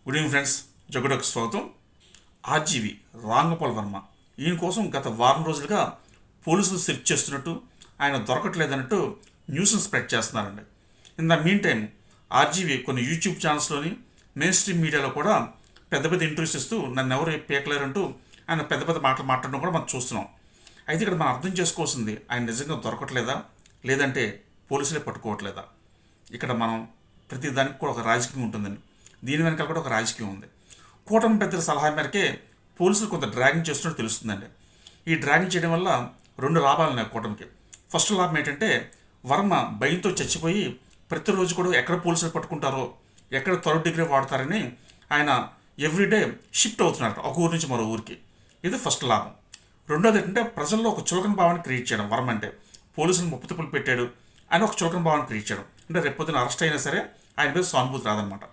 Good evening friends, జగడకు స్వాగతం. RGV Ramgopal Varma ఈయన కోసం గత వారం రోజులుగా పోలీసులు సెర్చ్ చేస్తున్నట్టు, ఆయన దొరకట్లేదన్నట్టు న్యూస్ని స్ప్రెడ్ చేస్తున్నారండి. In the mean time RGV కొన్ని యూట్యూబ్ ఛానల్స్లోని మెయిన్ స్ట్రీమ్ మీడియాలో కూడా పెద్ద పెద్ద ఇంటర్వ్యూస్ ఇస్తూ నన్ను ఎవరు పీకలేరంటూ ఆయన పెద్ద పెద్ద మాటలు మాట్లాడడం కూడా మనం చూస్తున్నాం. అయితే ఇక్కడ మనం అర్థం చేసుకోవాల్సింది, ఆయన నిజంగా దొరకట్లేదా లేదంటే పోలీసులే పట్టుకోవట్లేదా. ఇక్కడ మనం ప్రతి దానికి కూడా ఒక రాజకీయం ఉంటుందండి. దీని వెనకాల కూడా ఒక రాజకీయం ఉంది. కూటమి పెద్దల సలహా మేరకే పోలీసులు కొంత డ్రాగింగ్ చేస్తున్నట్టు తెలుస్తుందండి. ఈ డ్రాగింగ్ చేయడం వల్ల రెండు లాభాలు ఉన్నాయి కూటమికి. ఫస్ట్ లాభం ఏంటంటే, వర్మ భయంతో చచ్చిపోయి ప్రతిరోజు కూడా ఎక్కడ పోలీసులు పట్టుకుంటారో, ఎక్కడ థర్డ్ డిగ్రీ వాడతారని ఆయన ఎవ్రీడే షిఫ్ట్ అవుతున్నారు ఒక ఊరి నుంచి మరో ఊరికి. ఇది ఫస్ట్ లాభం. రెండోది ఏంటంటే, ప్రజల్లో ఒక చులకన భావాన్ని క్రియేట్ చేయడం. వర్మ అంటే పోలీసులు ముప్పు తిప్పులు పెట్టాడు అని ఒక చులకన భావాన్ని క్రియేట్ చేయడం. అంటే రేపు పొద్దున అరెస్ట్ అయినా సరే ఆయన మీద సానుభూతి రాదనమాట.